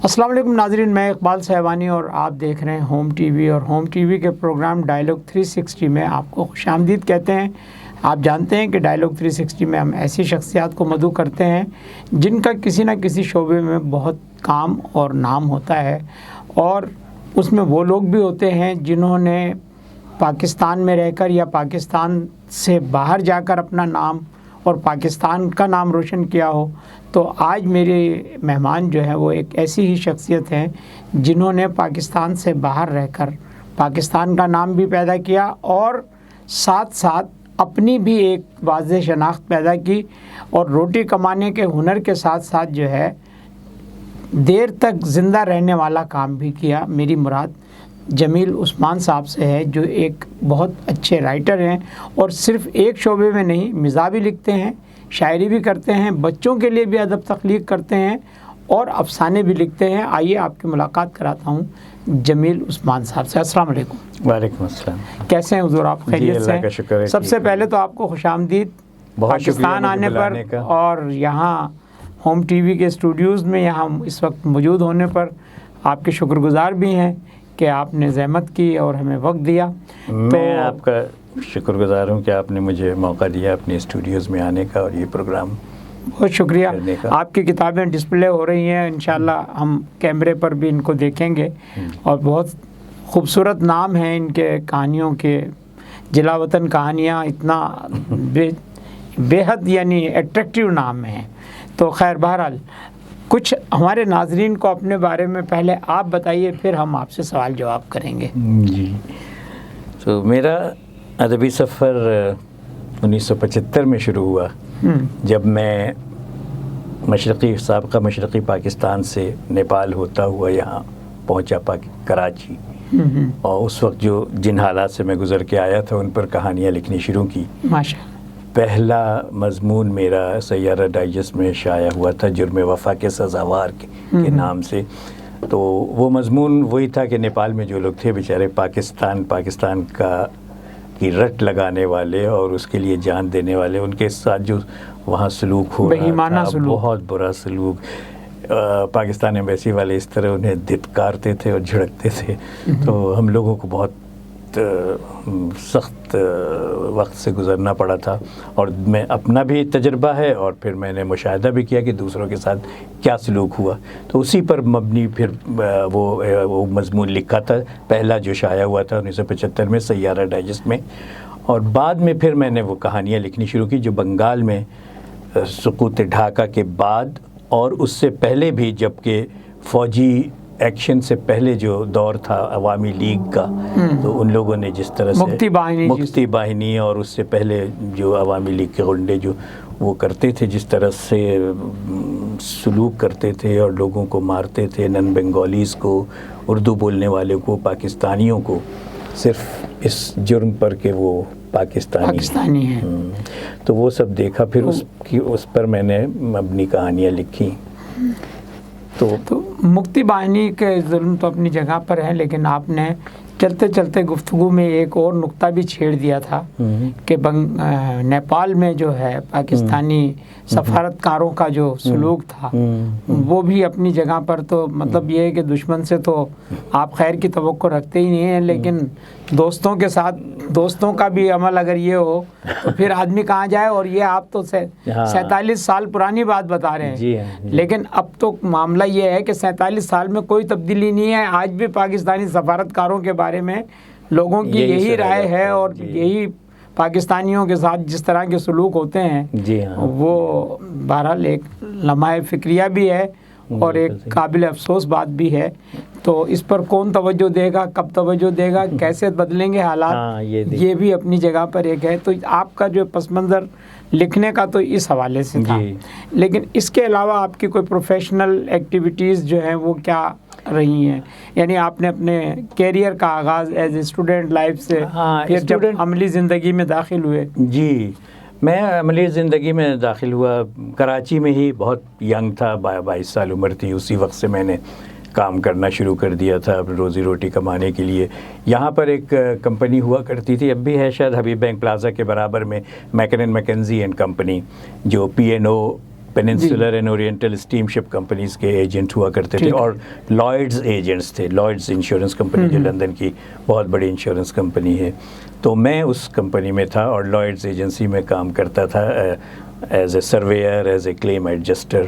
السلام علیکم ناظرین، میں اقبال صاحبانی اور آپ دیکھ رہے ہیں ہوم ٹی وی، اور ہوم ٹی وی کے پروگرام ڈائیلاگ 360 میں آپ کو خوش آمدید کہتے ہیں۔ آپ جانتے ہیں کہ ڈائیلاگ 360 میں ہم ایسی شخصیات کو مدعو کرتے ہیں جن کا کسی نہ کسی شعبے میں بہت کام اور نام ہوتا ہے، اور اس میں وہ لوگ بھی ہوتے ہیں جنہوں نے پاکستان میں رہ کر یا پاکستان سے باہر جا کر اپنا نام اور پاکستان کا نام روشن کیا ہو۔ تو آج میرے مہمان جو ہے وہ ایک ایسی ہی شخصیت ہیں جنہوں نے پاکستان سے باہر رہ کر پاکستان کا نام بھی پیدا کیا اور ساتھ ساتھ اپنی بھی ایک واضح شناخت پیدا کی، اور روٹی کمانے کے ہنر کے ساتھ ساتھ جو ہے دیر تک زندہ رہنے والا کام بھی کیا۔ میری مراد جمیل عثمان صاحب سے ہے، جو ایک بہت اچھے رائٹر ہیں اور صرف ایک شعبے میں نہیں، مزاح بھی لکھتے ہیں، شاعری بھی کرتے ہیں، بچوں کے لیے بھی ادب تخلیق کرتے ہیں اور افسانے بھی لکھتے ہیں۔ آئیے آپ کی ملاقات کراتا ہوں جمیل عثمان صاحب سے۔ السلام علیکم۔ وعلیکم السلام۔ کیسے ہیں حضور؟ آپ خیریت سے؟ اللہ کا شکر ہے۔ سب سے پہلے تو آپ کو خوش آمدید پاکستان آنے پر، اور یہاں ہوم ٹی وی کے اسٹوڈیوز میں یہاں اس وقت موجود ہونے پر آپ کے شکر گزار بھی ہیں کہ آپ نے زحمت کی اور ہمیں وقت دیا۔ میں آپ کا شکر گزار ہوں کہ آپ نے مجھے موقع دیا اپنے اسٹوڈیوز میں آنے کا اور یہ پروگرام۔ بہت شکریہ۔ آپ کی کتابیں ڈسپلے ہو رہی ہیں، انشاءاللہ ہم کیمرے پر بھی ان کو دیکھیں گے، اور بہت خوبصورت نام ہیں ان کے کہانیوں کے، جلا وطن کہانیاں، اتنا بے حد یعنی ایٹریکٹیو نام ہیں۔ تو خیر، بہرحال کچھ ہمارے ناظرین کو اپنے بارے میں پہلے آپ بتائیے، پھر ہم آپ سے سوال جواب کریں گے۔ جی، تو میرا ادبی سفر 1975 میں شروع ہوا، جب میں سابقہ مشرقی پاکستان سے نیپال ہوتا ہوا یہاں پہنچا کراچی، اور اس وقت جن حالات سے میں گزر کے آیا تھا ان پر کہانیاں لکھنی شروع کی۔ ماشاءاللہ۔ پہلا مضمون میرا سیارہ ڈائجسٹ میں شائع ہوا تھا، جرم وفا کے سزاوار کے نام سے۔ تو وہ مضمون وہی تھا کہ نیپال میں جو لوگ تھے بیچارے پاکستان کی رٹ لگانے والے اور اس کے لیے جان دینے والے، ان کے ساتھ جو وہاں سلوک ہو رہا تھا، بہت برا سلوک۔ پاکستان ایمبیسی والے اس طرح انہیں دھتکارتے تھے اور جھڑکتے تھے، تو ہم لوگوں کو بہت سخت وقت سے گزرنا پڑا تھا، اور میں اپنا بھی تجربہ ہے اور پھر میں نے مشاہدہ بھی کیا کہ دوسروں کے ساتھ کیا سلوک ہوا، تو اسی پر مبنی پھر وہ مضمون لکھا تھا، پہلا جو شائع ہوا تھا 1975 میں سیارہ ڈائجسٹ میں۔ اور بعد میں پھر میں نے وہ کہانیاں لکھنی شروع کی جو بنگال میں سقوط ڈھاکہ کے بعد اور اس سے پہلے بھی، جبکہ فوجی ایکشن سے پہلے جو دور تھا عوامی لیگ کا، تو ان لوگوں نے جس طرح سے مکتی باہنی اور اس سے پہلے جو عوامی لیگ کے غنڈے جو وہ کرتے تھے، جس طرح سے سلوک کرتے تھے اور لوگوں کو مارتے تھے، نن بنگالیز کو، اردو بولنے والے کو، پاکستانیوں کو، صرف اس جرم پر کہ وہ پاکستانی ہیں۔ تو وہ سب دیکھا، پھر اس پر میں نے اپنی کہانیاں لکھی۔ تو مکتی باہنی کے ظلم تو اپنی جگہ پر ہے، لیکن آپ نے چلتے چلتے گفتگو میں ایک اور نقطہ بھی چھیڑ دیا تھا کہ نیپال میں جو ہے پاکستانی سفارتکاروں کا جو سلوک تھا وہ بھی اپنی جگہ پر، تو مطلب یہ ہے کہ دشمن سے تو آپ خیر کی توقع رکھتے ہی نہیں ہیں، لیکن دوستوں کے ساتھ دوستوں کا بھی عمل اگر یہ ہو تو پھر آدمی کہاں جائے۔ اور یہ آپ تو 47 سال پرانی بات بتا رہے ہیں، لیکن اب تو معاملہ یہ ہے کہ 47 سال میں کوئی تبدیلی نہیں ہے، آج بھی پاکستانی سفارتکاروں کے بارے میں لوگوں کی یہی رائے ہے، اور یہی پاکستانیوں کے ساتھ جس طرح کے سلوک ہوتے ہیں وہ بہرحال ایک لمحہ فکریہ بھی ہے اور ایک قابل افسوس بات بھی ہے۔ تو اس پر کون توجہ دے گا، کب توجہ دے گا، کیسے بدلیں گے حالات، یہ بھی اپنی جگہ پر ایک ہے۔ تو آپ کا جو پس منظر لکھنے کا تو اس حوالے سے تھا، لیکن اس کے علاوہ آپ کی کوئی پروفیشنل ایکٹیویٹیز جو ہیں وہ کیا رہی ہیں؟ یعنی آپ نے اپنے کیریئر کا آغاز ایز اے اسٹوڈنٹ لائف سے، پھر جب عملی زندگی میں داخل ہوئے؟ جی، میں عملی زندگی میں داخل ہوا کراچی میں ہی، بہت ینگ تھا، 22 سال عمر تھی، اسی وقت سے میں نے کام کرنا شروع کر دیا تھا روزی روٹی کمانے کے لیے. یہاں پر ایک کمپنی ہوا کرتی تھی, اب بھی ہے شاید, حبیب بینک پلازا کے برابر میں, میکنن میکنزی اینڈ کمپنی, جو P&O peninsular and oriental steamship companies کے ایجنٹ ہوا کرتے تھے, اور لائڈز ایجنٹس تھے. لائڈز انشورنس کمپنی جو لندن کی بہت بڑی انشورنس کمپنی ہے, تو میں اس کمپنی میں تھا اور لائڈز ایجنسی میں کام کرتا تھا as a surveyor, as a claim adjuster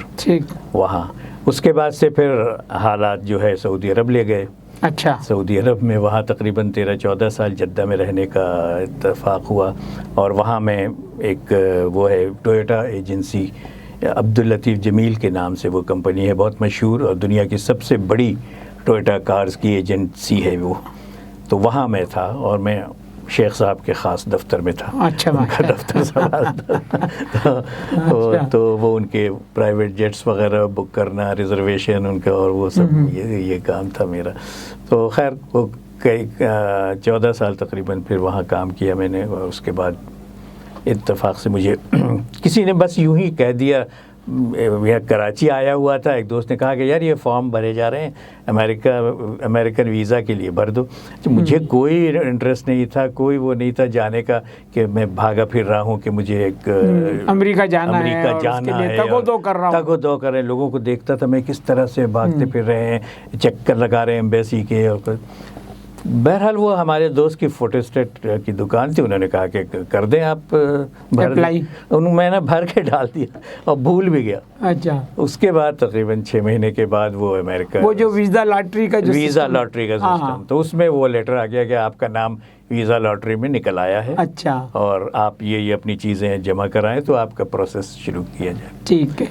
وہاں. اس کے بعد سے پھر حالات جو ہے سعودی عرب لے گئے. اچھا. سعودی عرب میں وہاں تقریباً 13-14 سال جدہ میں رہنے کا اتفاق ہوا, اور وہاں میں ایک وہ ہے ٹویوٹا ایجنسی, عبداللطیف جمیل کے نام سے وہ کمپنی ہے, بہت مشہور اور دنیا کی سب سے بڑی ٹویوٹا کارز کی ایجنسی ہے وہ. تو وہاں میں تھا اور میں شیخ صاحب کے خاص دفتر میں تھا. اچھا. ان کا دفتر سنبھالتا تو وہ ان کے پرائیویٹ جیٹس وغیرہ بک کرنا, ریزرویشن ان کا, اور وہ سب یہ کام تھا میرا. تو خیر وہ کئی 14 سال تقریباً پھر وہاں کام کیا میں نے. اور اس کے بعد اتفاق سے مجھے کسی نے بس یوں ہی کہہ دیا, یہ کراچی آیا ہوا تھا, ایک دوست نے کہا کہ یار یہ فارم بھرے جا رہے ہیں امریکن ویزا کے لیے, بھر دو. مجھے کوئی انٹرسٹ نہیں تھا, کوئی وہ نہیں تھا جانے کا کہ میں بھاگا پھر رہا ہوں کہ مجھے ایک امریکہ جانا ہے, تگ و دو کر رہا ہوں. تگ و دو کر رہے ہیں, لوگوں کو دیکھتا تھا میں کس طرح سے بھاگتے پھر رہے ہیں, چکر لگا رہے ہیں ایمبیسی کے. اور بہرحال وہ ہمارے دوست کی فوٹو اسٹیٹ کی دکان تھی, انہوں نے کہا کہ کر دیں آپ اپلائی. میں نے بھر کے ڈال دیا اور بھول بھی گیا. اچھا. اس کے بعد تقریباً 6 مہینے کے بعد وہ امریکہ, وہ جو ویزا لاٹری کا سسٹم, تو اس میں وہ لیٹر آ گیا کہ آپ کا نام ویزا لاٹری میں نکل آیا ہے. اچھا. اور آپ یہ اپنی چیزیں جمع کرائیں تو آپ کا پروسیس شروع کیا جائے. ٹھیک ہے.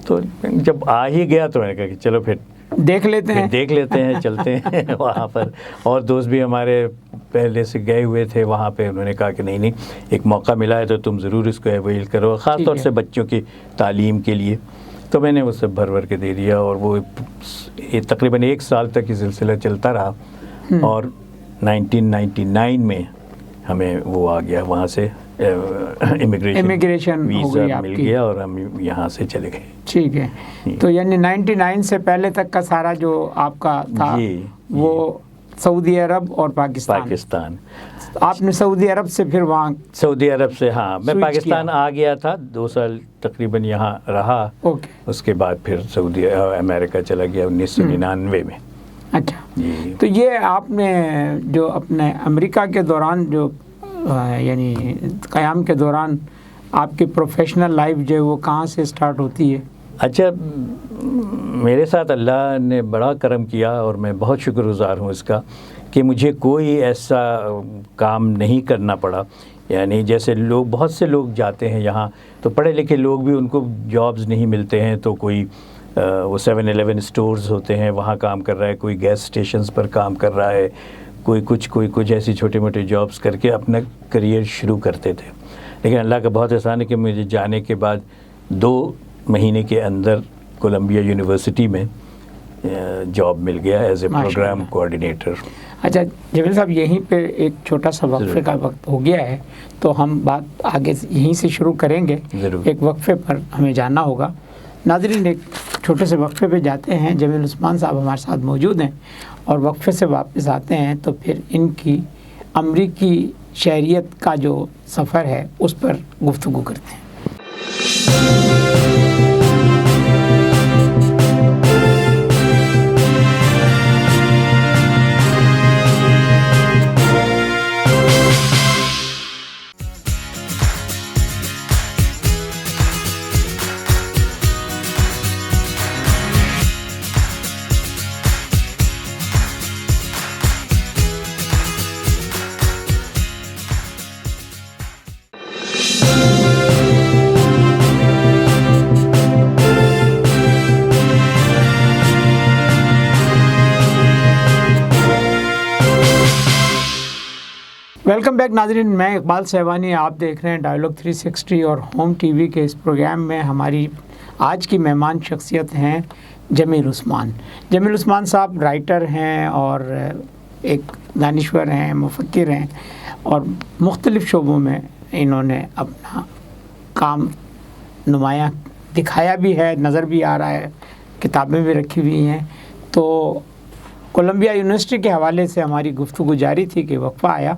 تو جب آ ہی گیا تو میں نے کہا کہ چلو پھر دیکھ لیتے ہیں چلتے ہیں وہاں پر. اور دوست بھی ہمارے پہلے سے گئے ہوئے تھے وہاں پہ, انہوں نے کہا کہ نہیں ایک موقع ملا ہے تو تم ضرور اس کو اویل کرو, خاص طور سے بچوں کی تعلیم کے لیے. تو میں نے وہ سب بھر کے دے دیا, اور وہ تقریباً 1 سال تک یہ سلسلہ چلتا رہا. اور 1999 میں ہمیں وہ آ گیا وہاں سے امیگریشن ویزا مل گیا, اور ہم یہاں سے چلے گئے. ٹھیک ہے. تو یعنی 99 سے پہلے تک کا سارا جو آپ کا تھا وہ سعودی عرب اور پاکستان. آپ نے سعودی عرب سے پھر وہاں سعودی عرب سے, ہاں میں پاکستان آ گیا تھا, 2 سال تقریباً یہاں رہا. اس کے بعد پھر سعودی امریکہ چلا گیا 1999 میں. اچھا. تو یہ آپ نے جو اپنے امریکہ کے دوران جو یعنی قیام کے دوران آپ کی پروفیشنل لائف جو ہے وہ کہاں سے سٹارٹ ہوتی ہے؟ اچھا, میرے ساتھ اللہ نے بڑا کرم کیا اور میں بہت شکر گزار ہوں اس کا کہ مجھے کوئی ایسا کام نہیں کرنا پڑا. یعنی جیسے بہت سے لوگ جاتے ہیں یہاں تو پڑھے لکھے لوگ بھی, ان کو جابز نہیں ملتے ہیں, تو کوئی وہ 7-Eleven اسٹورز ہوتے ہیں وہاں کام کر رہا ہے, کوئی گیس اسٹیشنز پر کام کر رہا ہے, کوئی کچھ ایسی چھوٹے موٹے جابز کر کے اپنا کریئر شروع کرتے تھے. لیکن اللہ کا بہت احسان ہے کہ مجھے جانے کے بعد 2 مہینے کے اندر کولمبیا یونیورسٹی میں جاب مل گیا ایز اے پروگرام کوآرڈینیٹر. اچھا جمیل صاحب, یہیں پہ ایک چھوٹا سا وقفے کا وقت ہو گیا ہے, تو ہم بات آگے یہیں سے شروع کریں گے. ایک وقفے پر ہمیں جانا ہوگا. ناظرین, ایک چھوٹے سے وقفے پہ جاتے ہیں. جمیل عثمان صاحب ہمارے ساتھ موجود ہیں, اور وقفے سے واپس آتے ہیں تو پھر ان کی امریکی شہریت کا جو سفر ہے اس پر گفتگو کرتے ہیں. ویلکم بیک ناظرین, میں اقبال سہوانی, آپ دیکھ رہے ہیں ڈائیلاگ 360 اور ہوم ٹی وی کے اس پروگرام میں. ہماری آج کی مہمان شخصیت ہیں جمیل عثمان. جمیل عثمان صاحب رائٹر ہیں اور ایک دانشور ہیں, مفکر ہیں, اور مختلف شعبوں میں انہوں نے اپنا کام نمایاں دکھایا بھی ہے, نظر بھی آ رہا ہے, کتابیں بھی رکھی ہوئی ہیں. تو کولمبیا یونیورسٹی کے حوالے سے ہماری گفتگو جاری تھی کہ وقفہ آیا،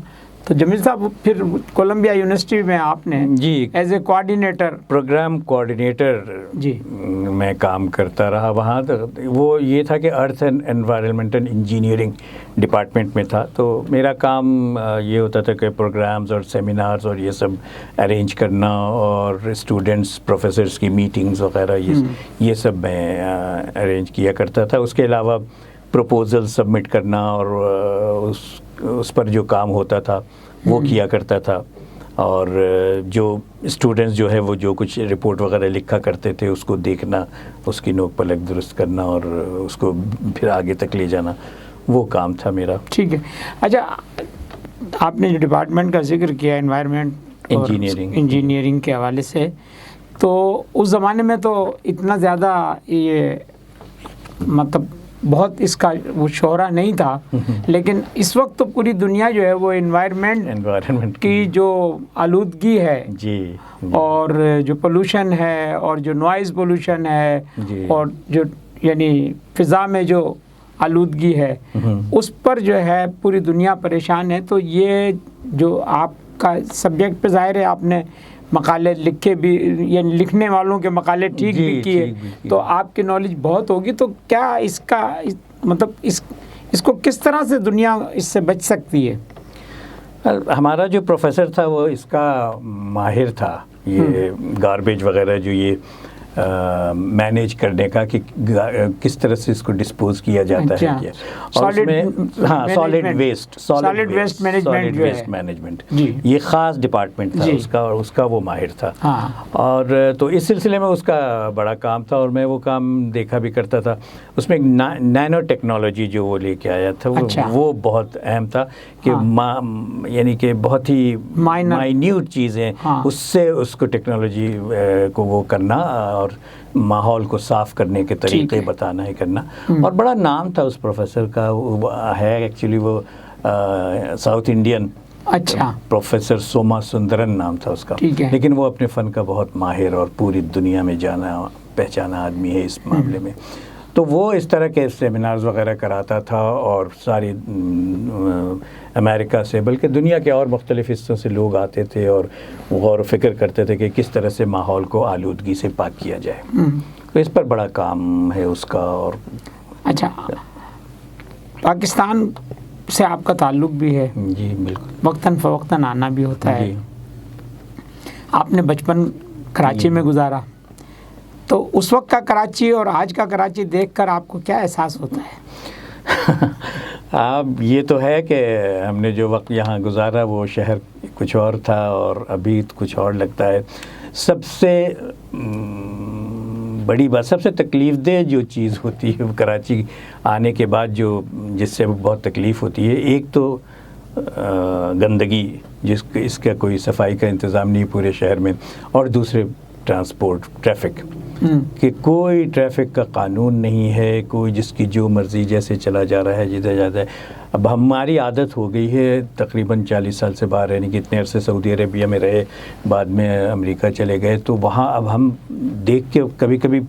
تو جمیل صاحب پھر کولمبیا یونیورسٹی میں آپ نے جی as a coordinator, program coordinator جی میں کام کرتا رہا وہاں. وہ یہ تھا کہ earth and environmental engineering department میں تھا. تو میرا کام یہ ہوتا تھا کہ پروگرامز اور سیمینارز اور یہ سب ارینج کرنا، اور اسٹوڈنٹس پروفیسرس کی میٹنگز وغیرہ یہ سب میں ارینج کیا کرتا تھا. اس کے علاوہ پروپوزل سبمٹ کرنا اور اس پر جو کام ہوتا تھا وہ کیا کرتا تھا. اور جو اسٹوڈنٹس جو ہے وہ جو کچھ رپورٹ وغیرہ لکھا کرتے تھے اس کو دیکھنا، اس کی نوک پلک درست کرنا اور اس کو پھر آگے تک لے جانا، وہ کام تھا میرا. ٹھیک ہے. اچھا، آپ نے جو ڈپارٹمنٹ کا ذکر کیا انوائرمنٹ انجینئرنگ کے حوالے سے، تو اس زمانے میں تو اتنا زیادہ یہ مطلب بہت اس کا وہ شہرا نہیں تھا، لیکن اس وقت تو پوری دنیا جو ہے وہ انوائرمنٹ کی جو آلودگی ہے جی اور جو پولوشن ہے اور جو نوائز پولوشن ہے اور جو یعنی فضا میں جو آلودگی ہے اس پر جو ہے پوری دنیا پریشان ہے. تو یہ جو آپ کا سبجیکٹ پہ ظاہر ہے آپ نے مقالے لکھے بھی، یعنی لکھنے والوں کے مقالے ٹھیک بھی کیے، تو آپ کی نالج بہت ہوگی. تو کیا اس کا مطلب اس کو کس طرح سے دنیا اس سے بچ سکتی ہے؟ ہمارا جو پروفیسر تھا وہ اس کا ماہر تھا، یہ گاربیج وغیرہ جو یہ مینیج کرنے کا کہ کس طرح سے اس کو ڈسپوز کیا جاتا ہے کیا، اور اس میں ہاں سالڈ ویسٹ مینجمنٹ یہ خاص ڈپارٹمنٹ تھا اس کا، اور اس کا وہ ماہر تھا. اور تو اس سلسلے میں اس کا بڑا کام تھا اور میں وہ کام دیکھا بھی کرتا تھا. اس میں نینو ٹیکنالوجی جو وہ لے کے آیا تھا وہ بہت اہم تھا کہ یعنی کہ بہت ہی مائنیوٹ چیزیں اس سے اس کو ٹیکنالوجی کو وہ کرنا اور ماحول کو صاف کرنے کے طریقے بتانا ہے کرنا. اور بڑا نام تھا اس پروفیسر کا، وہ ہے ایکچولی وہ ساؤتھ انڈین پروفیسر سوما سندرن نام تھا اس کا، لیکن وہ اپنے فن کا بہت ماہر اور پوری دنیا میں جانا پہچانا آدمی ہے اس معاملے میں. تو وہ اس طرح کے سیمینارز وغیرہ کراتا تھا اور ساری امریکہ سے بلکہ دنیا کے اور مختلف حصوں سے لوگ آتے تھے اور غور و فکر کرتے تھے کہ کس طرح سے ماحول کو آلودگی سے پاک کیا جائے. تو اس پر بڑا کام ہے اس کا. اور اچھا، پاکستان سے آپ کا تعلق بھی ہے؟ جی بالکل، وقتاً فوقتاً آنا بھی ہوتا ہے. آپ نے بچپن کراچی میں گزارا، تو اس وقت کا کراچی اور آج کا کراچی دیکھ کر آپ کو کیا احساس ہوتا ہے؟ اب یہ تو ہے کہ ہم نے جو وقت یہاں گزارا وہ شہر کچھ اور تھا اور ابھی کچھ اور لگتا ہے. سب سے بڑی بات، سب سے تکلیف دہ جو چیز ہوتی ہے کراچی آنے کے بعد جو جس سے بہت تکلیف ہوتی ہے، ایک تو گندگی اس کا کوئی صفائی کا انتظام نہیں پورے شہر میں، اور دوسرے ٹرانسپورٹ ٹریفک کہ کوئی ٹریفک کا قانون نہیں ہے، کوئی جس کی جو مرضی جیسے چلا جا رہا ہے جدھر جاتا ہے. اب ہماری عادت ہو گئی ہے تقریباً 40 سال سے باہر رہنے کی، اتنے عرصے سعودی عربیہ میں رہے، بعد میں امریکہ چلے گئے، تو وہاں اب ہم دیکھ کے کبھی کبھی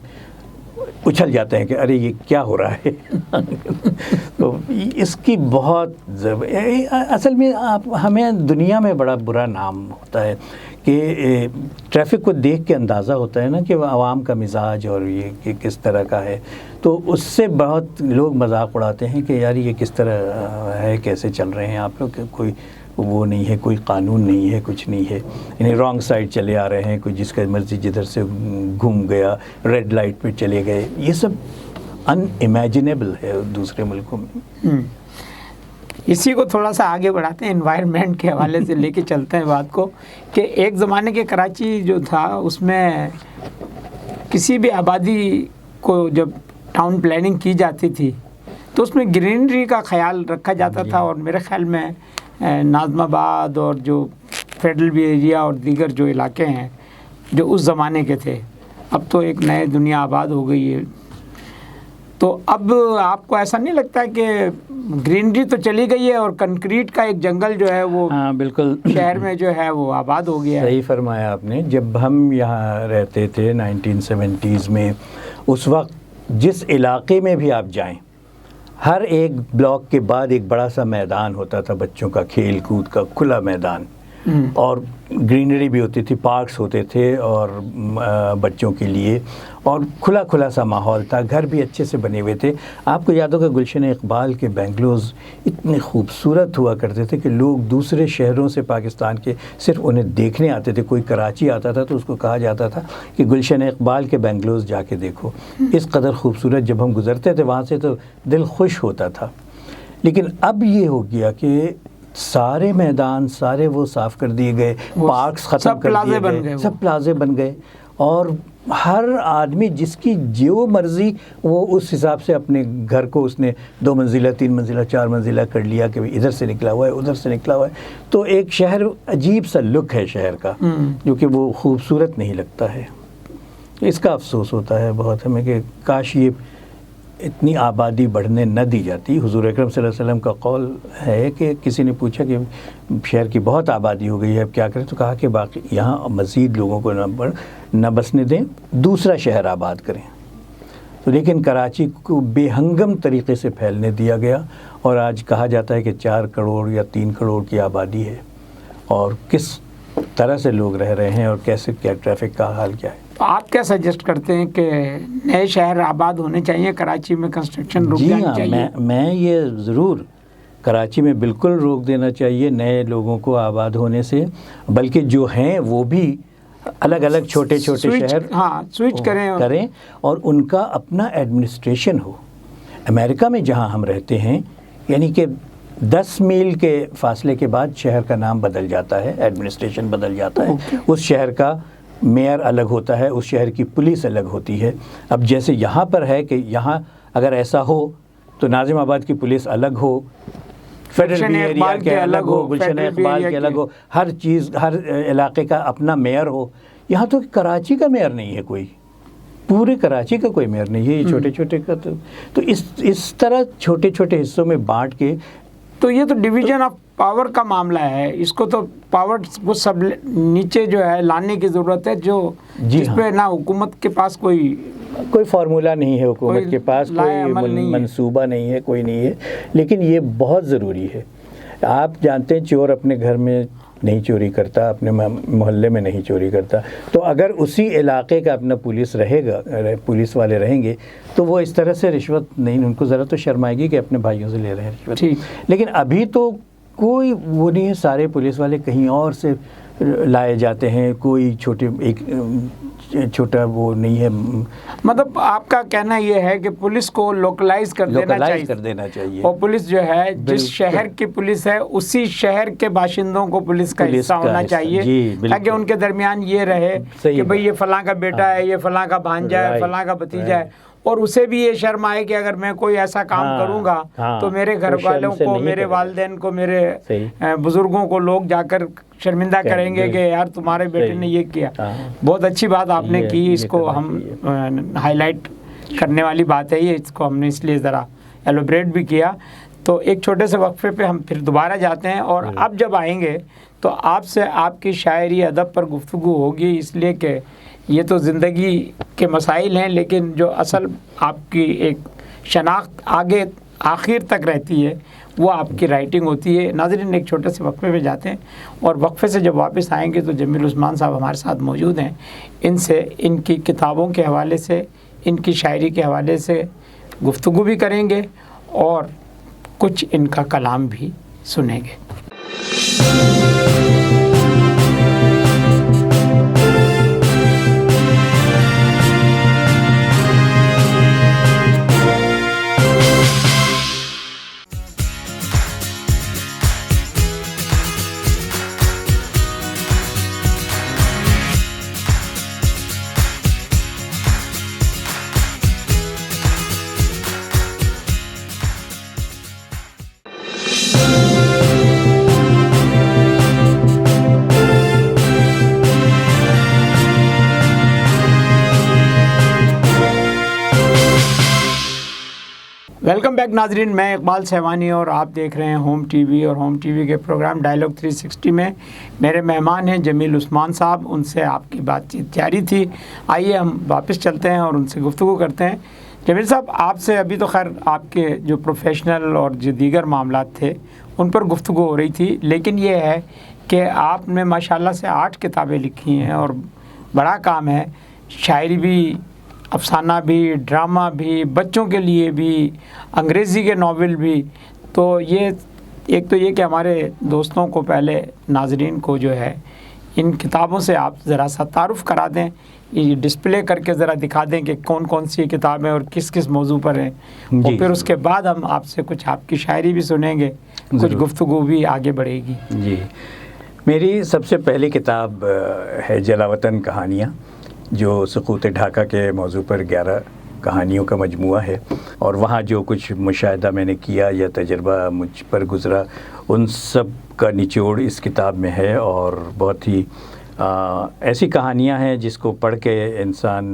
اچھل جاتے ہیں کہ ارے یہ کیا ہو رہا ہے. تو اس کی بہت اصل میں ہمیں دنیا میں بڑا برا نام ہوتا ہے کہ ٹریفک کو دیکھ کے اندازہ ہوتا ہے نا کہ عوام کا مزاج اور یہ کہ کس طرح کا ہے. تو اس سے بہت لوگ مذاق اڑاتے ہیں کہ یار یہ کس طرح ہے، کیسے چل رہے ہیں آپ لوگ، کوئی وہ نہیں ہے، کوئی قانون نہیں ہے، کچھ نہیں ہے، یعنی رانگ سائڈ چلے آ رہے ہیں، کوئی جس کا مرضی جدھر سے گھوم گیا، ریڈ لائٹ پہ چلے گئے. یہ سب ان امیجنیبل ہے دوسرے ملکوں میں. اسی کو تھوڑا سا آگے بڑھاتے ہیں، انوائرمنٹ کے حوالے سے لے کے چلتے ہیں بات کو کہ ایک زمانے کے کراچی جو تھا اس میں کسی بھی آبادی کو جب ٹاؤن پلاننگ کی جاتی تھی تو اس میں گرینری کا خیال رکھا جاتا تھا. اور میرے خیال میں ناظم آباد اور جو فیڈرل بھی ایریا اور دیگر جو علاقے ہیں جو اس زمانے کے تھے، اب تو ایک نئے دنیا آباد ہو گئی ہے. تو اب آپ کو ایسا نہیں لگتا ہے کہ گرینری تو چلی گئی ہے اور کنکریٹ کا ایک جنگل جو ہے وہ بالکل شہر میں جو ہے وہ آباد ہو گیا ہے؟ صحیح فرمایا آپ نے. جب ہم یہاں رہتے تھے 1970s میں، اس وقت جس علاقے میں بھی آپ جائیں ہر ایک بلاک کے بعد ایک بڑا سا میدان ہوتا تھا بچوں کا کھیل کود کا کھلا میدان، اور گرینری بھی ہوتی تھی، پارکس ہوتے تھے اور بچوں کے لیے، اور کھلا کھلا سا ماحول تھا، گھر بھی اچھے سے بنے ہوئے تھے۔ آپ کو یاد ہوگا گلشن اقبال کے بنگلوز اتنے خوبصورت ہوا کرتے تھے کہ لوگ دوسرے شہروں سے پاکستان کے صرف انہیں دیکھنے آتے تھے۔ کوئی کراچی آتا تھا تو اس کو کہا جاتا تھا کہ گلشن اقبال کے بنگلوز جا کے دیکھو، اس قدر خوبصورت جب ہم گزرتے تھے وہاں سے تو دل خوش ہوتا تھا۔ لیکن اب یہ ہو گیا کہ سارے میدان سارے وہ صاف کر دیے گئے، پارکس ختم کر دیے گئے، سب پلازے بن گئے، اور ہر آدمی جس کی جو مرضی وہ اس حساب سے اپنے گھر کو اس نے 2 منزلہ 3 منزلہ 4 منزلہ کر لیا کہ ادھر سے نکلا ہوا ہے ادھر سے نکلا ہوا ہے۔ تو ایک شہر عجیب سا لک ہے شہر کا، جو کہ وہ خوبصورت نہیں لگتا ہے۔ اس کا افسوس ہوتا ہے بہت ہمیں کہ کاش یہ اتنی آبادی بڑھنے نہ دی جاتی۔ حضور اکرم صلی اللہ علیہ وسلم کا قول ہے کہ کسی نے پوچھا کہ شہر کی بہت آبادی ہو گئی ہے اب کیا کریں، تو کہا کہ باقی یہاں مزید لوگوں کو نہ بسنے دیں، دوسرا شہر آباد کریں۔ تو لیکن کراچی کو بے ہنگم طریقے سے پھیلنے دیا گیا، اور آج کہا جاتا ہے کہ 4 کروڑ یا 3 کروڑ کی آبادی ہے، اور کس طرح سے لوگ رہ رہے ہیں اور کیسے کیا ٹریفک کا حال کیا ہے۔ تو آپ کیا سجیسٹ کرتے ہیں کہ نئے شہر آباد ہونے چاہیے، کراچی میں کنسٹرکشن رک جانی چاہیے؟ جی ہاں، میں یہ ضرور کراچی میں بالکل روک دینا چاہیے نئے لوگوں کو آباد ہونے سے، بلکہ جو ہیں وہ بھی الگ الگ چھوٹے چھوٹے شہر سوئچ کریں اور ان کا اپنا ایڈمنسٹریشن ہو۔ امریکہ میں جہاں ہم رہتے ہیں، یعنی کہ 10 میل کے فاصلے کے بعد شہر کا نام بدل جاتا ہے، ایڈمنسٹریشن بدل جاتا ہے، اس شہر کا میئر الگ ہوتا ہے، اس شہر کی پولیس الگ ہوتی ہے۔ اب جیسے یہاں پر ہے کہ یہاں اگر ایسا ہو تو ناظم آباد کی پولیس الگ ہو، فیڈرل بی ایریا کے الگ ہو، گلشن اقبال کے الگ ہو، ہر چیز ہر علاقے کا اپنا میئر ہو۔ یہاں تو کراچی کا میئر نہیں ہے کوئی، پورے کراچی کا کوئی میئر نہیں ہے، یہ چھوٹے چھوٹے کا تو اس طرح چھوٹے چھوٹے حصوں میں بانٹ کے، تو یہ تو ڈویژن آف پاور کا معاملہ ہے، اس کو تو پاور وہ سب نیچے جو ہے لانے کی ضرورت ہے، جس پہ نہ حکومت کے پاس کوئی فارمولہ نہیں ہے، حکومت کے پاس کوئی منصوبہ نہیں ہے، کوئی نہیں ہے، لیکن یہ بہت ضروری ہے۔ آپ جانتے ہیں چور اپنے گھر میں نہیں چوری کرتا، اپنے محلے میں نہیں چوری کرتا، تو اگر اسی علاقے کا اپنا پولیس رہے گا، پولیس والے رہیں گے تو وہ اس طرح سے رشوت نہیں، ان کو ذرا تو شرم آئے گی کہ اپنے بھائیوں سے لے رہے ہیں رشوت۔ لیکن ابھی تو کوئی وہ نہیں ہے، سارے پولیس والے کہیں اور سے لائے جاتے ہیں، کوئی چھوٹا وہ نہیں ہے۔ مطلب آپ کا کہنا یہ ہے کہ پولیس کو لوکلائز کر دینا چاہیے، اور پولیس جو ہے جس شہر کی پولیس ہے اسی شہر کے باشندوں کو پولیس کا حصہ ہونا چاہیے، تاکہ ان کے درمیان یہ رہے کہ بھئی یہ فلاں کا بیٹا ہے، یہ فلاں کا بھانجا ہے، فلاں کا بھتیجا ہے، اور اسے بھی یہ شرم آئے کہ اگر میں کوئی ایسا کام کروں گا تو میرے گھر والوں کو، میرے والدین کو، میرے بزرگوں کو لوگ جا کر شرمندہ کریں گے کہ یار تمہارے بیٹے نے یہ کیا۔ بہت اچھی بات آپ نے کی، اس کو ہم ہائی لائٹ کرنے والی بات ہے، یہ اس کو ہم نے اس لیے ذرا ایلوبریٹ بھی کیا۔ تو ایک چھوٹے سے وقفے پہ ہم پھر دوبارہ جاتے ہیں، اور اب جب آئیں گے تو آپ سے آپ کی شاعری ادب پر گفتگو ہوگی، اس لیے کہ یہ تو زندگی کے مسائل ہیں، لیکن جو اصل آپ کی ایک شناخت آگے آخر تک رہتی ہے وہ آپ کی رائٹنگ ہوتی ہے۔ ناظرین ایک چھوٹے سے وقفے میں جاتے ہیں، اور وقفے سے جب واپس آئیں گے تو جمیل عثمان صاحب ہمارے ساتھ موجود ہیں، ان سے ان کی کتابوں کے حوالے سے، ان کی شاعری کے حوالے سے گفتگو بھی کریں گے، اور کچھ ان کا کلام بھی سنیں گے۔ ویلکم بیک ناظرین، میں اقبال سہوانی اور آپ دیکھ رہے ہیں ہوم ٹی وی، اور ہوم ٹی وی کے پروگرام ڈائلاگ 360 میں میرے مہمان ہیں جمیل عثمان صاحب، ان سے آپ کی بات چیت جاری تھی۔ آئیے ہم واپس چلتے ہیں اور ان سے گفتگو کرتے ہیں۔ جمیل صاحب، آپ سے ابھی تو خیر آپ کے جو پروفیشنل اور جو دیگر معاملات تھے ان پر گفتگو ہو رہی تھی، لیکن یہ ہے کہ آپ نے ماشاءاللہ سے 8 کتابیں لکھی ہیں اور بڑا کام ہے، شاعری بھی، افسانہ بھی، ڈرامہ بھی، بچوں کے لیے بھی، انگریزی کے ناول بھی. تو یہ ایک تو یہ کہ ہمارے دوستوں کو، پہلے ناظرین کو جو ہے ان کتابوں سے آپ ذرا سا تعارف کرا دیں، یہ ڈسپلے کر کے ذرا دکھا دیں کہ کون کون سی کتابیں اور کس کس موضوع پر ہیں، اور پھر اس کے بعد ہم آپ سے کچھ آپ کی شاعری بھی سنیں گے، کچھ گفتگو بھی آگے بڑھے گی. جی، میری سب سے پہلی کتاب ہے جلاوطن کہانیاں، جو سقوط ڈھاکہ کے موضوع پر 11 کہانیوں کا مجموعہ ہے، اور وہاں جو کچھ مشاہدہ میں نے کیا یا تجربہ مجھ پر گزرا ان سب کا نچوڑ اس کتاب میں ہے. اور بہت ہی ایسی کہانیاں ہیں جس کو پڑھ کے انسان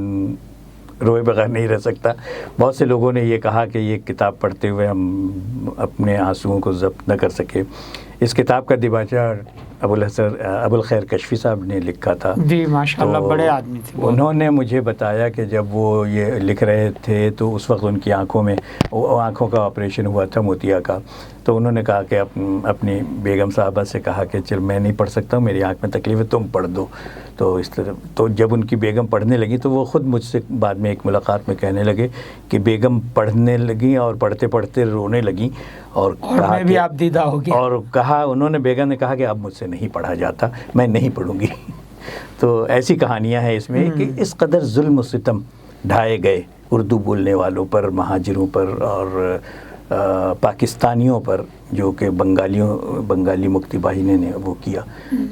روئے بغیر نہیں رہ سکتا. بہت سے لوگوں نے یہ کہا کہ یہ کتاب پڑھتے ہوئے ہم اپنے آنسوؤں کو ضبط نہ کر سکے. اس کتاب کا دیباچہ ابو الخیر کشفی صاحب نے لکھا تھا. جی ماشاءاللہ، بڑے آدمی تھے. انہوں نے مجھے بتایا کہ جب وہ یہ لکھ رہے تھے تو اس وقت ان کی آنکھوں کا آپریشن ہوا تھا، موتیا کا. تو انہوں نے کہا کہ اپنی بیگم صاحبہ سے کہا کہ چل میں نہیں پڑھ سکتا ہوں، میری آنکھ میں تکلیف ہے، تم پڑھ دو. تو اس طرح تو جب ان کی بیگم پڑھنے لگی تو وہ خود مجھ سے بعد میں ایک ملاقات میں کہنے لگے کہ بیگم پڑھنے لگیں اور پڑھتے پڑھتے رونے لگیں، اور کہا میں بھی آپ دیدہ ہو گیا، اور کہا انہوں نے، بیگم نے کہا کہ اب مجھ سے نہیں پڑھا جاتا، میں نہیں پڑھوں گی. تو ایسی کہانیاں ہیں اس میں کہ اس قدر ظلم و ستم ڈھائے گئے اردو بولنے والوں پر، مہاجروں پر اور پاکستانیوں پر، جو کہ بنگالی مکتی باہنین نے وہ کیا.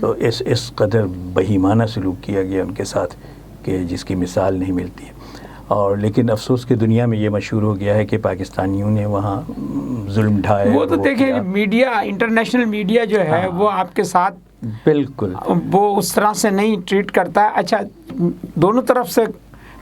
تو اس قدر بہیمانہ سلوک کیا گیا ان کے ساتھ کہ جس کی مثال نہیں ملتی ہے. اور لیکن افسوس کہ دنیا میں یہ مشہور ہو گیا ہے کہ پاکستانیوں نے وہاں ظلم ڈھائے. وہ تو دیکھیں میڈیا، انٹرنیشنل میڈیا جو ہے وہ آپ کے ساتھ بالکل وہ اس طرح سے نہیں ٹریٹ کرتا ہے. اچھا، دونوں طرف سے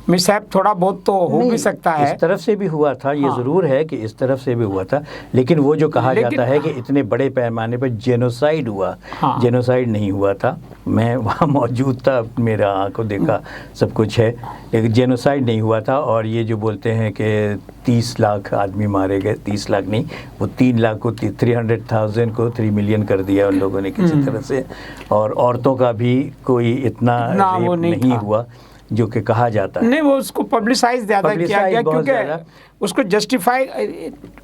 مسہیپ تھوڑا بہت تو ہو بھی سکتا ہے. اس طرف سے بھی ہوا تھا، یہ ضرور ہے کہ اس طرف سے بھی ہوا تھا، لیکن وہ جو کہا جاتا ہے کہ اتنے بڑے پیمانے پر جینوسائیڈ ہوا، جینوسائیڈ نہیں ہوا تھا. میں وہاں موجود تھا، میرا آنکھوں دیکھا سب کچھ ہے، لیکن جینوسائیڈ نہیں ہوا تھا. اور یہ جو بولتے ہیں کہ 30 لاکھ آدمی مارے گئے، 30 لاکھ نہیں، وہ 3 لاکھ کو 300,000 کو 3 ملین کر دیا ان لوگوں نے کسی طرح سے. اور عورتوں کا بھی کوئی اتنا ریپ نہیں ہوا جو کہ کہا جاتا ہے. نہیں، وہ اس کو پبلسائز زیادہ کیا گیا کیونکہ اس کو جسٹیفائی،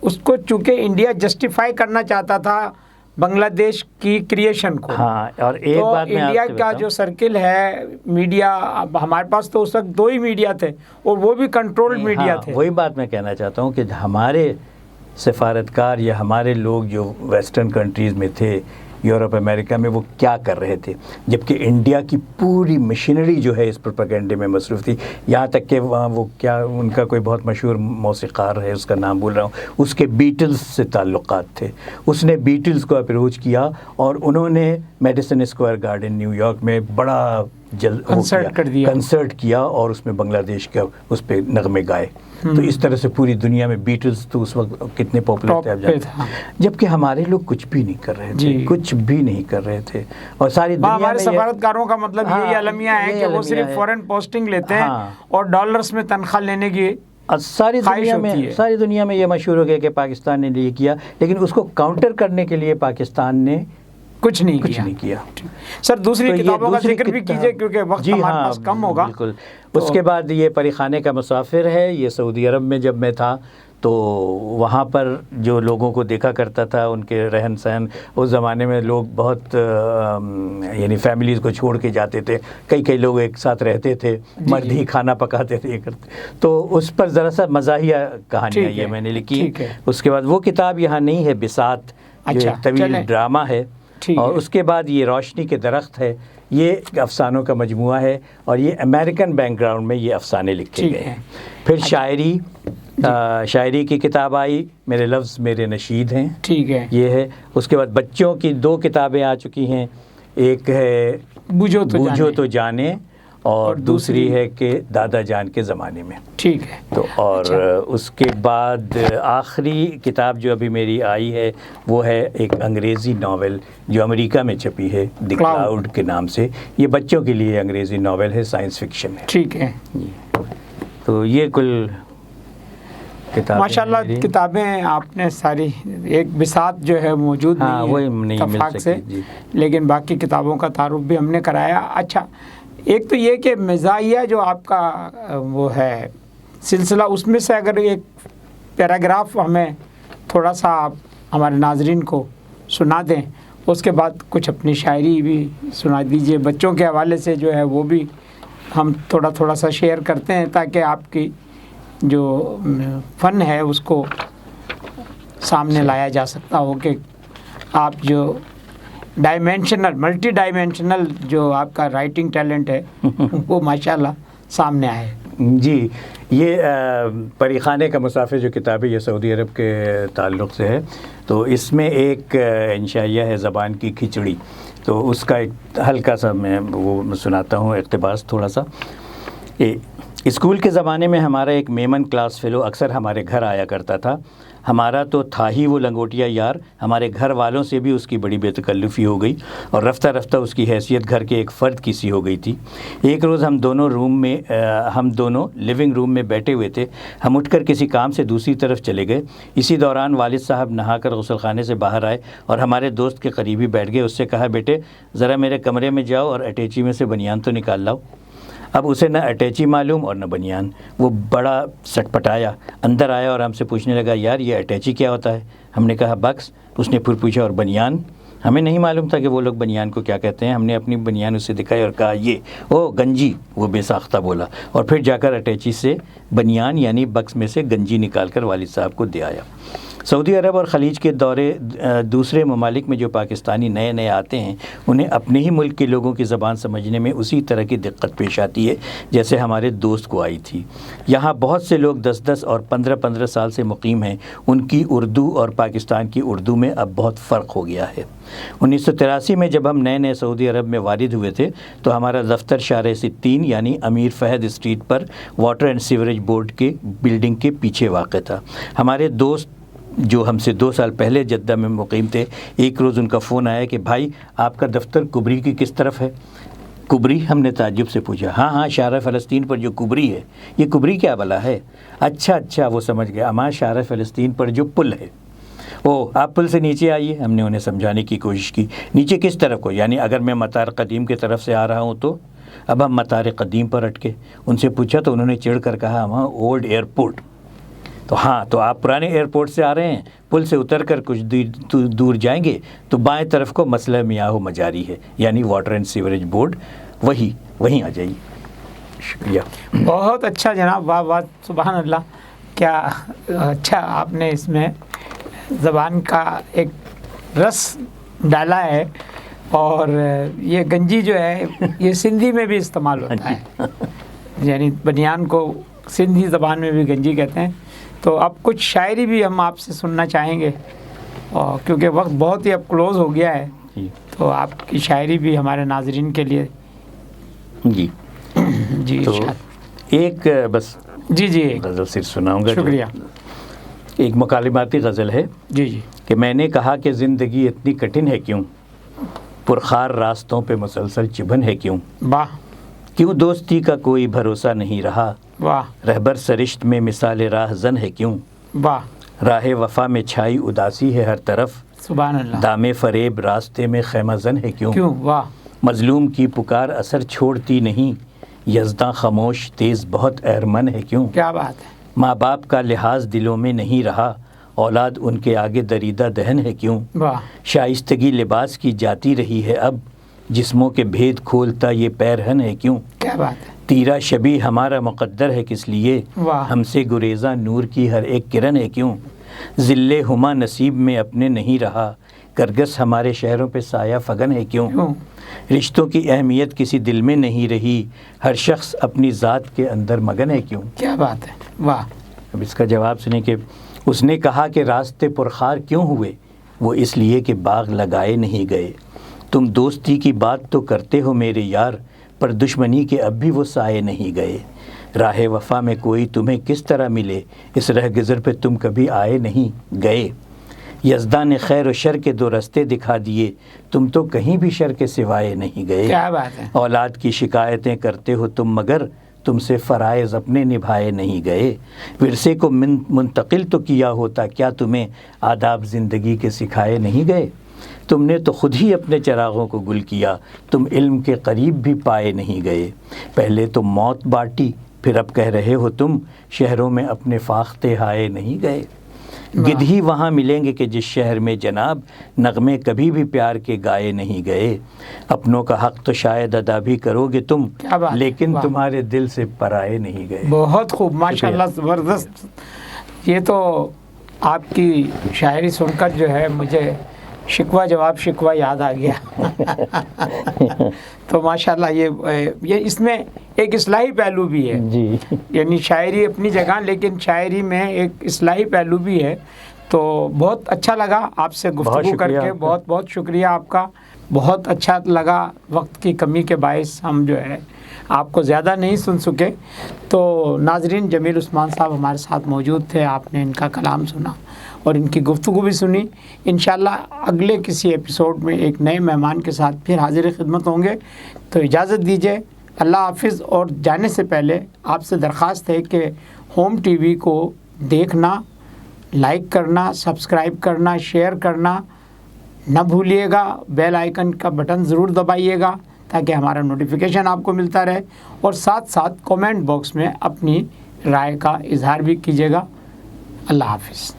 اس کو چونکہ انڈیا جسٹیفائی کرنا چاہتا تھا بنگلہ دیش کی کریشن کو. ہاں، اور ایک بات میں انڈیا کا جو سرکل ہے میڈیا، ہمارے پاس تو اس وقت 2 ہی میڈیا تھے اور وہ بھی کنٹرولڈ میڈیا تھے. وہی بات میں کہنا چاہتا ہوں کہ ہمارے سفارتکار یا ہمارے لوگ جو ویسٹرن کنٹریز میں تھے، یورپ امریکہ میں، وہ کیا کر رہے تھے، جبکہ انڈیا کی پوری مشینری جو ہے اس پروپیگنڈے میں مصروف تھی. یہاں تک کہ وہ کیا، ان کا کوئی بہت مشہور موسیقار ہے، اس کا نام بول رہا ہوں، اس کے بیٹلز سے تعلقات تھے. اس نے بیٹلز کو اپروچ کیا اور انہوں نے medicine square garden new York میں بڑا کنسرٹ کیا اور اس میں بنگلہ دیش کا اس پہ نغمے گائے. تو اس طرح سے پوری دنیا میں بیٹلز تو اس وقت کتنے پاپولر تھے آپ جانتے ہیں. جبکہ ہمارے لوگ کچھ بھی نہیں کر رہے تھے، کچھ بھی نہیں کر رہے تھے. اور ساری دنیا میں ہمارے سفارتکاروں کا مطلب یہی المیہ ہے کہ وہ صرف فورن پوسٹنگ لیتے ہیں اور ڈالرز میں تنخواہ لینے کی ساری دنیا میں یہ مشہور ہو گیا کہ پاکستان نے یہ کیا، لیکن اس کو کاؤنٹر کرنے کے لیے پاکستان نے کچھ نہیں کیا. سر دوسری کتابوں کا ذکر بھی کیجئے کیونکہ وقت ہمارے پاس کم ہوگا. بالکل. اس کے بعد یہ پری خانے کا مسافر ہے. یہ سعودی عرب میں جب میں تھا تو وہاں پر جو لوگوں کو دیکھا کرتا تھا، ان کے رہن سہن، اس زمانے میں لوگ بہت یعنی فیملیز کو چھوڑ کے جاتے تھے، کئی لوگ ایک ساتھ رہتے تھے، مرد ہی کھانا پکاتے تھے، یہ کرتے. تو اس پر ذرا سا مزاحیہ کہانیاں یہ میں نے لکھی. اس کے بعد وہ کتاب یہاں نہیں ہے، بساط، جو ایک طویل ڈرامہ ہے. اور اس کے بعد یہ روشنی کے درخت ہے، یہ افسانوں کا مجموعہ ہے، اور یہ امریکن بیک گراؤنڈ میں یہ افسانے لکھے گئے ہیں. پھر شاعری کی کتاب آئی، میرے لفظ میرے نشید ہیں، ٹھیک ہے، یہ ہے. اس کے بعد بچوں کی 2 کتابیں آ چکی ہیں، ایک ہے بوجھو تو جانے اور دوسری ہے کہ دادا جان کے زمانے میں. ٹھیک ہے. تو اور اس کے بعد آخری کتاب جو ابھی میری آئی ہے وہ ہے ایک انگریزی ناول جو امریکہ میں چھپی ہے، دی کلاؤڈ کے نام سے. یہ بچوں کے لیے انگریزی ناول ہے، سائنس فکشن ہے. ٹھیک ہے. تو یہ کل کتابیں ماشاءاللہ میری۔ کتابیں آپ نے ساری ایک بساط جو ہے موجود ہاں وہی نہیں نہیں ہے مل اتفاق سکی سے، جی۔ لیکن باقی کتابوں کا تعارف بھی ہم نے کرایا۔ اچھا، ایک تو یہ کہ مزاحیہ جو آپ کا وہ ہے سلسلہ، اس میں سے اگر ایک پیراگراف ہمیں تھوڑا سا آپ ہمارے ناظرین کو سنا دیں، اس کے بعد کچھ اپنی شاعری بھی سنا دیجئے بچوں کے حوالے سے، جو ہے وہ بھی ہم تھوڑا سا شیئر کرتے ہیں تاکہ آپ کی جو فن ہے اس کو سامنے لایا جا سکتا ہو کہ آپ جو ملٹی ڈائمینشنل جو آپ کا رائٹنگ ٹیلنٹ ہے وہ ماشاءاللہ سامنے آئے۔ جی، یہ پری خانے کا مسافر جو کتاب ہے یہ سعودی عرب کے تعلق سے ہے، تو اس میں ایک انشائیہ ہے زبان کی کھچڑی، تو اس کا ایک ہلکا سا میں وہ سناتا ہوں اقتباس تھوڑا سا۔ اسکول کے زمانے میں ہمارا ایک میمن کلاس فیلو اکثر ہمارے گھر آیا کرتا تھا۔ ہمارا تو تھا ہی وہ لنگوٹیا یار، ہمارے گھر والوں سے بھی اس کی بڑی بے تکلفی ہو گئی اور رفتہ رفتہ اس کی حیثیت گھر کے ایک فرد کی سی ہو گئی تھی۔ ایک روز ہم دونوں لیونگ روم میں بیٹھے ہوئے تھے۔ ہم اٹھ کر کسی کام سے دوسری طرف چلے گئے۔ اسی دوران والد صاحب نہا کر غسل خانے سے باہر آئے اور ہمارے دوست کے قریبی بیٹھ گئے۔ اس سے کہا، بیٹے ذرا میرے کمرے میں جاؤ اور اٹیچی میں سے بنیان تو نکال لاؤ۔ اب اسے نہ اٹیچی معلوم اور نہ بنیان، وہ بڑا سٹ پٹایا، اندر آیا اور ہم سے پوچھنے لگا، یار یہ اٹیچی کیا ہوتا ہے؟ ہم نے کہا بکس۔ اس نے پھر پوچھا، اور بنیان؟ ہمیں نہیں معلوم تھا کہ وہ لوگ بنیان کو کیا کہتے ہیں۔ ہم نے اپنی بنیان اسے دکھائی اور کہا، یہ گنجی۔ وہ بے ساختہ بولا اور پھر جا کر اٹیچی سے بنیان یعنی بکس میں سے گنجی نکال کر والد صاحب کو دے آیا۔ سعودی عرب اور خلیج کے دورے دوسرے ممالک میں جو پاکستانی نئے نئے آتے ہیں انہیں اپنے ہی ملک کے لوگوں کی زبان سمجھنے میں اسی طرح کی دقت پیش آتی ہے جیسے ہمارے دوست کو آئی تھی۔ یہاں بہت سے لوگ 10 اور 15 سال سے مقیم ہیں، ان کی اردو اور پاکستان کی اردو میں اب بہت فرق ہو گیا ہے۔ 1983 میں جب ہم نئے سعودی عرب میں وارد ہوئے تھے تو ہمارا دفتر شارع 60 یعنی امیر فہد اسٹریٹ پر واٹر اینڈ سیوریج بورڈ کے بلڈنگ کے پیچھے واقع تھا۔ ہمارے دوست جو ہم سے 2 سال پہلے جدہ میں مقیم تھے، ایک روز ان کا فون آیا کہ بھائی آپ کا دفتر کبری کی کس طرف ہے؟ کبری؟ ہم نے تعجب سے پوچھا۔ ہاں شارع فلسطین پر جو کبری ہے۔ یہ کبری کیا بلا ہے؟ اچھا وہ سمجھ گیا، اما شارع فلسطین پر جو پل ہے۔ آپ پل سے نیچے آئیے۔ ہم نے انہیں سمجھانے کی کوشش کی، نیچے کس طرف کو؟ یعنی اگر میں مطار قدیم کی طرف سے آ رہا ہوں تو؟ اب ہم مطار قدیم پر اٹکے۔ ان سے پوچھا تو انہوں نے چڑھ کر کہا، ہاں اولڈ ایئرپورٹ۔ تو آپ پرانے ایئرپورٹ سے آ رہے ہیں، پل سے اتر کر کچھ دور جائیں گے تو بائیں طرف کو مسئلہ میاہ و مجاری ہے یعنی واٹر اینڈ سیوریج بورڈ، وہیں آ جائیے۔ شکریہ۔ بہت اچھا جناب، واہ سبحان اللہ، کیا اچھا آپ نے اس میں زبان کا ایک رس ڈالا ہے۔ اور یہ گنجی جو ہے یہ سندھی میں بھی استعمال ہوتا ہے، یعنی بنیان کو سندھی زبان میں بھی گنجی کہتے ہیں۔ تو اب کچھ شاعری بھی ہم آپ سے سننا چاہیں گے، اور کیونکہ وقت بہت ہی اب کلوز ہو گیا ہے تو آپ کی شاعری بھی ہمارے ناظرین کے لیے۔ جی تو ایک بس ایک غزل صرف سناؤں گا۔ شکریہ۔ ایک مکالماتی غزل ہے جی کہ میں نے کہا کہ زندگی اتنی کٹھن ہے کیوں، پرخار راستوں پہ مسلسل چبھن ہے کیوں، واہ کیوں دوستی کا کوئی بھروسہ نہیں رہا، واہ رہبر سرشت میں مثال راہ زن ہے کیوں، واہ راہ وفا میں چھائی اداسی ہے ہر طرف، سبحان اللہ، دام فریب راستے میں خیمہ زن ہے کیوں، واہ مظلوم کی پکار اثر چھوڑتی نہیں، یزداں خاموش تیز بہت ارمن ہے کیوں، کیا بات ہے، ماں باپ کا لحاظ دلوں میں نہیں رہا، اولاد ان کے آگے دریدہ دہن ہے کیوں، واہ شائستگی لباس کی جاتی رہی ہے اب، جسموں کے بھید کھولتا یہ پیرہن ہے کیوں، کیا بات ہے، تیرا شبی ہمارا مقدر ہے کس لیے، واہ ہم سے گریزاں نور کی ہر ایک کرن ہے کیوں، ذل ہما نصیب میں اپنے نہیں رہا، کرگس ہمارے شہروں پہ سایہ فگن ہے کیوں، رشتوں کی اہمیت کسی دل میں نہیں رہی، ہر شخص اپنی ذات کے اندر مگن ہے کیوں۔ کیا بات ہے، واہ اب اس کا جواب سنیں کہ اس نے کہا کہ راستے پرخار کیوں ہوئے، وہ اس لیے کہ باغ لگائے نہیں گئے، تم دوستی کی بات تو کرتے ہو میرے یار، پر دشمنی کے اب بھی وہ سائے نہیں گئے، راہ وفا میں کوئی تمہیں کس طرح ملے، اس رہ گزر پہ تم کبھی آئے نہیں گئے، یزداں نے خیر و شر کے 2 رستے دکھا دیے، تم تو کہیں بھی شر کے سوائے نہیں گئے، کیا بات ہے، اولاد کی شکایتیں کرتے ہو تم مگر تم سے فرائض اپنے نبھائے نہیں گئے، ورثے کو منتقل تو کیا ہوتا، کیا تمہیں آداب زندگی کے سکھائے نہیں گئے؟ تم نے تو خود ہی اپنے چراغوں کو گل کیا، تم علم کے قریب بھی پائے نہیں گئے۔ پہلے تو موت بانٹی، پھر اب کہہ رہے ہو تم شہروں میں اپنے فاختے ہائے نہیں گئے۔ گدھ ہی وہاں ملیں گے کہ جس شہر میں جناب نغمے کبھی بھی پیار کے گائے نہیں گئے۔ اپنوں کا حق تو شاید ادا بھی کرو گے تم، لیکن تمہارے دل سے پرائے نہیں گئے۔ بہت خوب، ماشاءاللہ، زبردست۔ یہ تو آپ کی شاعری سن کر جو ہے مجھے شکوہ جواب شکوہ یاد آ گیا۔ تو ماشاءاللہ یہ اس میں ایک اصلاحی پہلو بھی ہے جی، یعنی شاعری اپنی جگہ، لیکن شاعری میں ایک اصلاحی پہلو بھی ہے۔ تو بہت اچھا لگا آپ سے گفتگو کر کے، بہت بہت شکریہ آپ کا، بہت اچھا لگا۔ وقت کی کمی کے باعث ہم جو ہے آپ کو زیادہ نہیں سن سکے۔ تو ناظرین، جمیل عثمان صاحب ہمارے ساتھ موجود تھے، آپ نے ان کا کلام سنا اور ان کی گفتگو بھی سنی۔ انشاءاللہ اگلے کسی ایپیسوڈ میں ایک نئے مہمان کے ساتھ پھر حاضر خدمت ہوں گے۔ تو اجازت دیجیے، اللہ حافظ۔ اور جانے سے پہلے آپ سے درخواست ہے کہ ہوم ٹی وی کو دیکھنا، لائک کرنا، سبسکرائب کرنا، شیئر کرنا نہ بھولیے گا۔ بیل آئیکن کا بٹن ضرور دبائیے گا تاکہ ہمارا نوٹیفیکیشن آپ کو ملتا رہے، اور ساتھ ساتھ کومنٹ باکس میں اپنی رائے کا اظہار بھی کیجیے گا۔ اللہ حافظ۔